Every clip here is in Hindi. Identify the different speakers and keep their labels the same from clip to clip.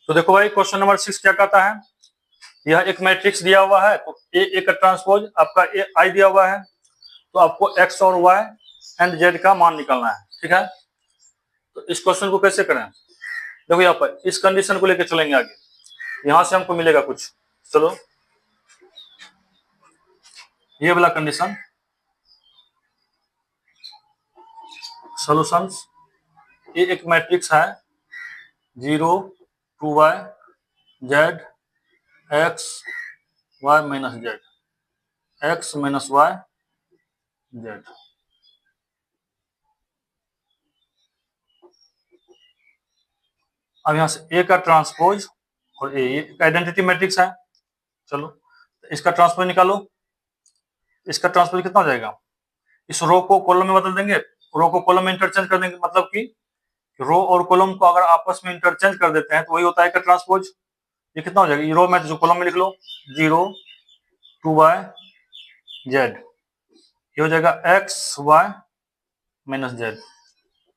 Speaker 1: तो देखो भाई क्वेश्चन नंबर 6 क्या कहता है, यह एक मैट्रिक्स दिया हुआ है तो ए का ट्रांसपोज आपका ए आई दिया हुआ है, तो आपको एक्स और वाई एंड जेड का मान निकालना है। ठीक है, तो इस क्वेश्चन को कैसे करें, देखो यहाँ पर इस कंडीशन को लेकर चलेंगे आगे, यहां से हमको मिलेगा कुछ। चलो ये वाला कंडीशन, सॉल्यूशंस, ये एक मैट्रिक्स है 0 2y z x y minus Z, x minus y Z. अब यहां से ए का ट्रांसपोज और ए आइडेंटिटी मैट्रिक्स है। चलो तो इसका ट्रांसपोज निकालो, इसका ट्रांसपोज कितना हो जाएगा, इस रो को कॉलम में बदल देंगे, रो को कॉलम में इंटरचेंज कर देंगे, मतलब कि रो और कॉलम को अगर आपस में इंटरचेंज कर देते हैं तो वही होता है का ट्रांसपोज। ये कितना हो जाएगा, ये रो में जो कॉलम में लिख लो 0 2y z, ये हो जाएगा X Y minus Z,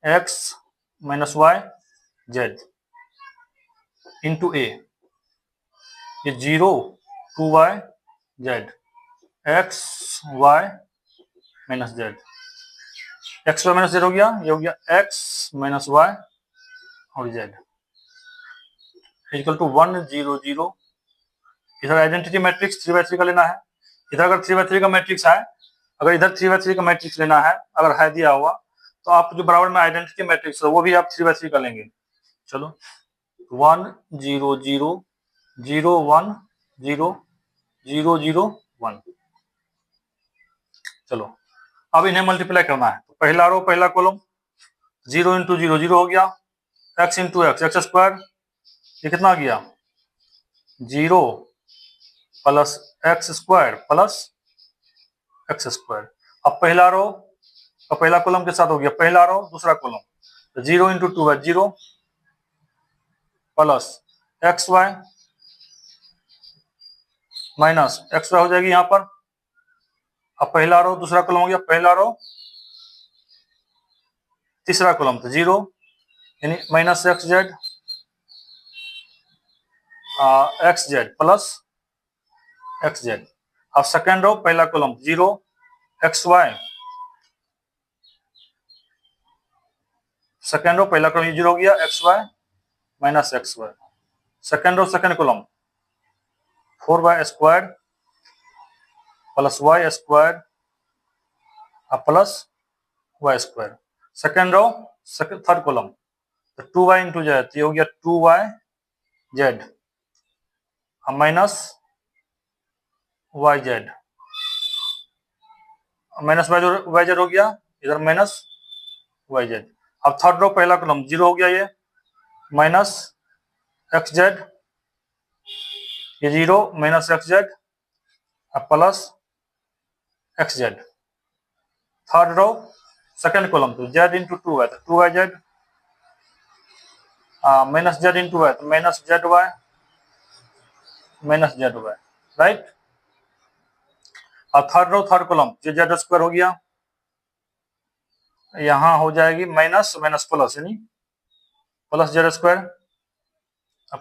Speaker 1: X minus Y Z into A, ये 0 2y z X Y minus Z, X Y minus Z हो गया, ये हो गया एक्स माइनस वाई और जेड इक्वल टू 1 0 0। इधर आइडेंटिटी मैट्रिक्स 3x3 का लेना है, इधर अगर 3x3 का मैट्रिक्स है, अगर इधर 3x3 का मैट्रिक्स लेना है, अगर है दिया हुआ तो आप जो बराबर में आइडेंटिटी मैट्रिक्स है वो भी आप 3x3 का लेंगे। चलो 1 0 0 0 1 0 0 0 1। चलो अब इन्हें मल्टीप्लाई करना है, तो पहला रो पहला कॉलम 0 इंटू 0 0 हो गया, x into x x square, ये कितना गया 0 plus x square plus x square. अब पहला रो और पहला कॉलम के साथ हो गया पहला रो दूसरा कॉलम, तो 0 इंटू 2 है 0 plus x Y minus x y हो जाएगी यहां पर। अब पहला रो दूसरा कॉलम हो गया पहला रो तीसरा कॉलम, तो 0 यानी minus x z x z plus x z. अब सेकेंड रो पहला column 0 x y, second row पहला कॉलम 0 हो गया x Y minus x y, second row second column 4y square plus y square plus y square, second row third column तो 2y इंटू जेड, ये हो गया 2y z minus Y z, minus Y z हो गया इधर माइनस वाई जेड। अब थर्ड रो पहला कॉलम 0 हो गया ये माइनस एक्स जेड, ये 0 minus x z plus x z. Third row second column तो जेड इंटू 2 है तो 2y z minus Z into है तो minus z y minus z y, right. और थर्ड रो थर्ड कॉलम ये जेड स्क्वायर हो गया, यहां हो जाएगी माइनस माइनस प्लस यानी plus z square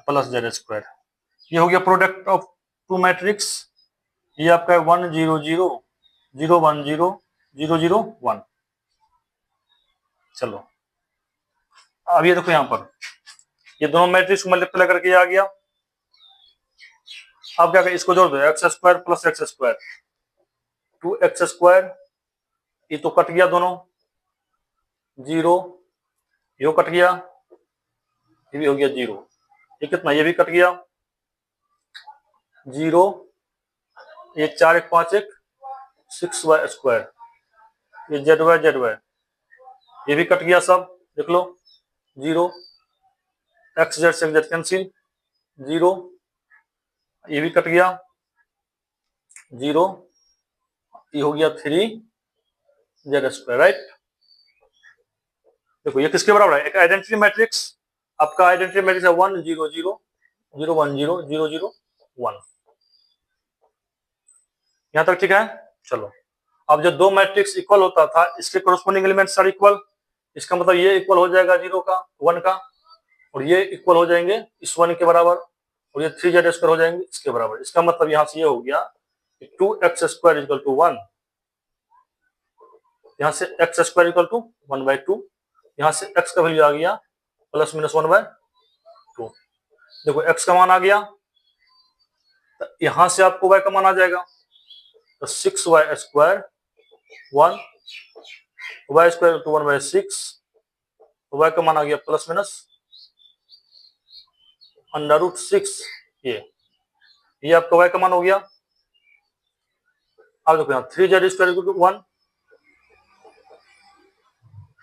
Speaker 1: plus z square. ये हो गया प्रोडक्ट ऑफ टू मैट्रिक्स, ये आपका 1 0 0 0 1 0 0 0 1। चलो अब ये देखो यहां पर ये दोनों मैट्रिक्स मल्टीप्लाई करके ये आ गया। अब क्या करें, इसको जोड़ दो x square plus x square 2x square, ये तो कट गया दोनों 0, ये कट गया, ये भी हो गया 0, ये कितना ये भी कट गया 0, ये 4 1 5 1 6y स्क्वायर, ये जेड वाई ये भी कट गया सब, देख लो 0, एक्स जेड से जेड कैंसिल 0, ये भी कट गया 0, ये हो गया 3 जेड स्क्वायर, राइट। देखो ये किसके बराबर है, एक आइडेंटिटी मैट्रिक्स, आपका आइडेंटिटी मैट्रिक्स है 1 0 0 0 1 0 0 0 1, यहां तक ठीक है। चलो अब जब दो मैट्रिक्स इक्वल होता था इसके कोरोस्पोंडिंग एलिमेंट्स आर इक्वल, इसका मतलब ये इक्वल हो जाएगा 0 का 1 का, और ये इक्वल हो जाएंगे इस 1 के बराबर, और ये 3z² हो जाएंगे इसके बराबर। इसका मतलब यहाँ से ये हो गया 2x² इक्वल टू 1, यहाँ से x² इक्वल टू 1/2, यहाँ से x का वैल्यू आ गया प्लस माइनस 1/2। देखो x का मान आ गया, तो यहाँ से आपको y का मान आ जाएगा, तो 6y² 1, y² टू 1/6, y का मान आ गया प्लस माइनस √6। ये आपका y का मान हो गया। अब देखो यहाँ 3z² इक्वल टू 1,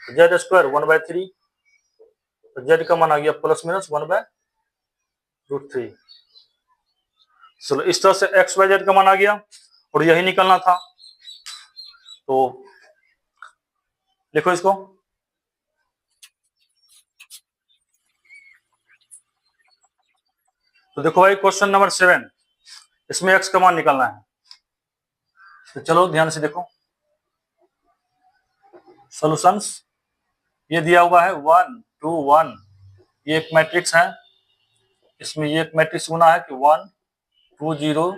Speaker 1: z² 1/3, तो z का मान आ गया प्लस माइनस 1/√3। चलो इस तरह से x y z का मान आ गया और यही निकलना था। तो लिखो इसको, तो देखो भाई क्वेश्चन नंबर 7, इसमें x का मान निकालना है। तो चलो ध्यान से देखो सॉल्यूशंस। ये दिया हुआ है 1 2 1, ये एक मैट्रिक्स है, इसमें ये एक मैट्रिक्स गुना है कि 1 2 0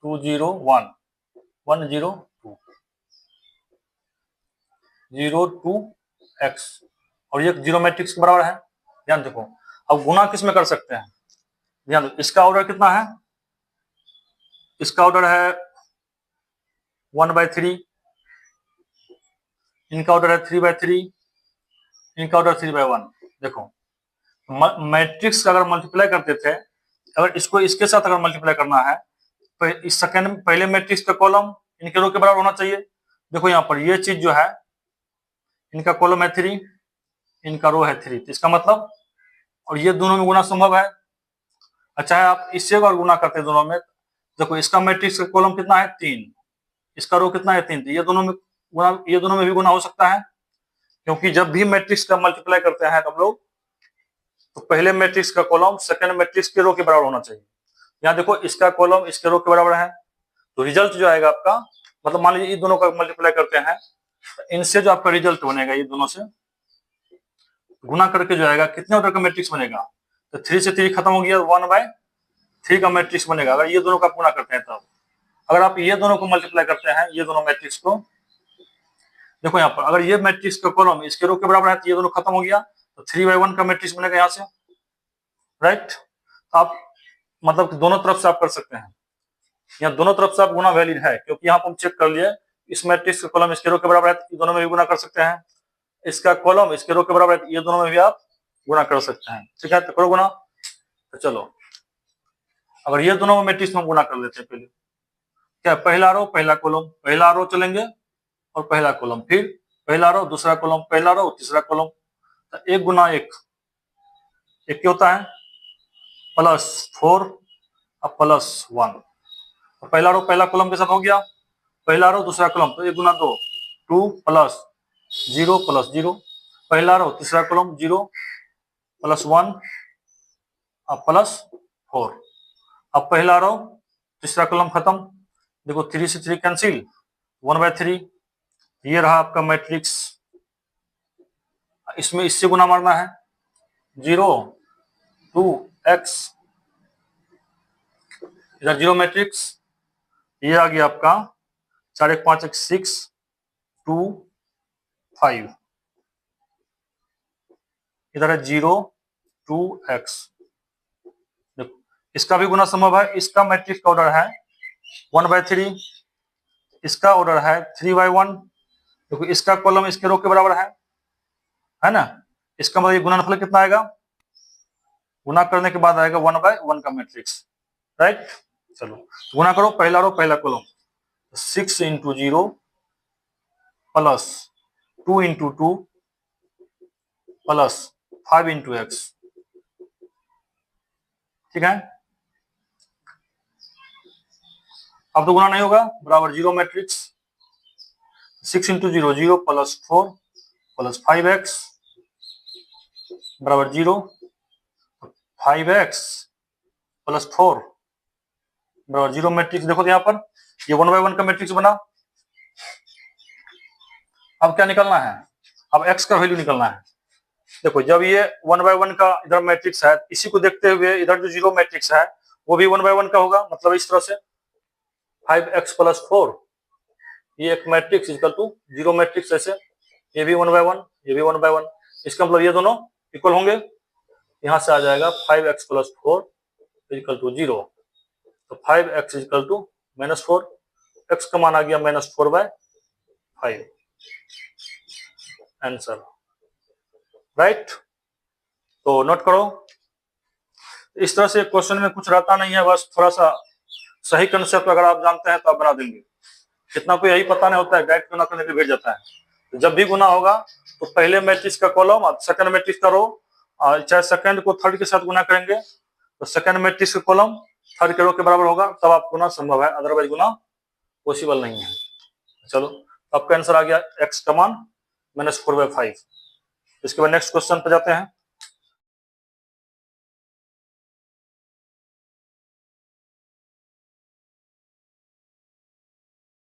Speaker 1: 2 0 1 1 0 2 0 2 x, और ये जीरो मैट्रिक्स के बराबर है। ध्यान देखो, अब गुना किस में कर सकते हैं, ध्यान दो, इसका ऑर्डर कितना है, इसका ऑर्डर है 1/3, इनका ऑर्डर है 3/3, इनका ऑर्डर 3/1। देखो मैट्रिक्स का अगर मल्टीप्लाई करते थे, अगर इसको इसके साथ अगर मल्टीप्लाई करना है तो इस सेकंड पहले मैट्रिक्स का कॉलम इनके रो के बराबर होना चाहिए। देखो यहाँ पर ये चीज जो है, इनका कॉलम है 3, इनका रो है 3, तो इसका मतलब, और ये दोनों में गुना संभव है। अच्छा है आप इससे अगर गुना करते हैं दोनों में, देखो इसका मैट्रिक्स का कॉलम कितना है 3, इसका रो कितना है 3, तो ये दोनों में गुना, ये दोनों में भी गुना हो सकता है, क्योंकि जब भी मैट्रिक्स का मल्टीप्लाई करते हैं हम लोग, तो पहले मैट्रिक्स का कॉलम सेकंड मैट्रिक्स के रो के बराबर होना चाहिए। यहाँ देखो इसका कॉलम इसके रो के बराबर है, तो रिजल्ट जो आएगा आपका, मतलब मान लीजिए ये दोनों का मल्टीप्लाई करते हैं, तो इनसे जो आपका रिजल्ट बनेगा, ये दोनों से गुना करके जो आएगा, कितने ऑर्डर का मैट्रिक्स बनेगा, तो 3 से 3 खत्म हो गया, 1/3 का मैट्रिक्स बनेगा अगर ये दोनों का गुना करते हैं तब। अगर आप ये दोनों को मल्टीप्लाई करते हैं, ये दोनों मैट्रिक्स को, देखो यहाँ पर अगर ये मैट्रिक्स का कॉलम इसके रो के बराबर है, तो ये दोनों खत्म हो गया, तो 3/1 का मैट्रिक्स बनेगा यहाँ से, राइट। आप मतलब दोनों तरफ से आप कर सकते हैं, यहाँ दोनों तरफ से आप गुना वैलिड है, क्योंकि यहाँ पर हम चेक कर लिए इस मैट्रिक्स का कॉलम इसके रो के बराबर है, तो दोनों में भी गुना कर सकते हैं, इसका कॉलम इसके रो के बराबर है, तो ये दोनों में भी आप गुना कर सकते हैं। ठीक है, तो करो गुना। तो चलो अगर ये दोनों में मैट्रिक्स में गुना कर लेते हैं, पहले क्या, पहला रो पहला कॉलम, पहला रो चलेंगे और पहला कॉलम, फिर पहला रो दूसरा कॉलम, पहला रो तीसरा कॉलम, तो 1 गुना 1 क्या होता है, +4 और +1, तो पहला रो पहला कॉलम के साथ हो गया, पहला रो दूसरा कॉलम, तो 1 गुना 2 2 +0 +0, पहला रो तीसरा कॉलम 0 +1 और +4। अब पहला रो तीसरा कॉलम खत्म, देखो 3 से 3 कैंसिल, 1/3, ये रहा आपका मैट्रिक्स। इसमें इससे गुना मारना है, 0 2 x, इधर 0 मैट्रिक्स, ये आ गया आपका 4 1 5 1 6 2 5, इधर है 0 2 x। देखो इसका भी गुना संभव है, इसका मैट्रिक्स का ऑर्डर है 1/3, इसका ऑर्डर है 3/1, देखो इसका कॉलम इसके रो के बराबर है ना, इसका मतलब गुणनफल कितना आएगा, गुना करने के बाद आएगा 1/1 का मैट्रिक्स, राइट। चलो गुना करो, पहला रो पहला कॉलम, 6 × 0 +2 × 2 +5 × x, ठीक है। अब तो गुना नहीं होगा, बराबर 0 मैट्रिक्स, 6 × 0 0 +4 +5x बराबर 0, 5x +4 बराबर 0 मैट्रिक्स। देखो यहाँ पर ये 1/1 का मैट्रिक्स बना। अब क्या निकलना है, अब x का वैल्यू निकलना है, देखो जब ये 1 बाय 1 का इधर मैट्रिक्स है, इसी को देखते हुए इधर जो जीरो मैट्रिक्स है वो भी 1 बाय 1 का होगा, मतलब इस तरह से 5x + 4 ये एक matrix equal to zero matrix, ऐसे ये भी 1 बाय 1, ये भी 1 बाय 1, इसका मतलब ये दोनों इक्वल होंगे। यहां से आ जाएगा 5x + 4 इक्वल टू 0, तो 5x इक्वल टू -4, x का मान आ गया -4/5, आंसर राइट। तो नोट करो, इस तरह से क्वेश्चन में कुछ रहता नहीं है, बस थोड़ा सा सही कंसेप्ट अगर आप जानते हैं तो आप बना देंगे। कितना कोई यही पता नहीं होता है, डायरेक्ट गुना करने के भेज जाता है। तो जब भी गुना होगा तो पहले मैट्रिक्स का कॉलम और सेकंड मैट्रिक्स का रो, और चाहे सेकंड को थर्ड के साथ गुना करेंगे तो सेकंड मैट्रिक्स का कॉलम थर्ड के रो के बराबर होगा, तब आप गुना संभव है, अदरवाइज गुना पॉसिबल नहीं है। चलो आपका आंसर आ गया x का मान -4/5। इसके बाद नेक्स्ट क्वेश्चन पे जाते हैं।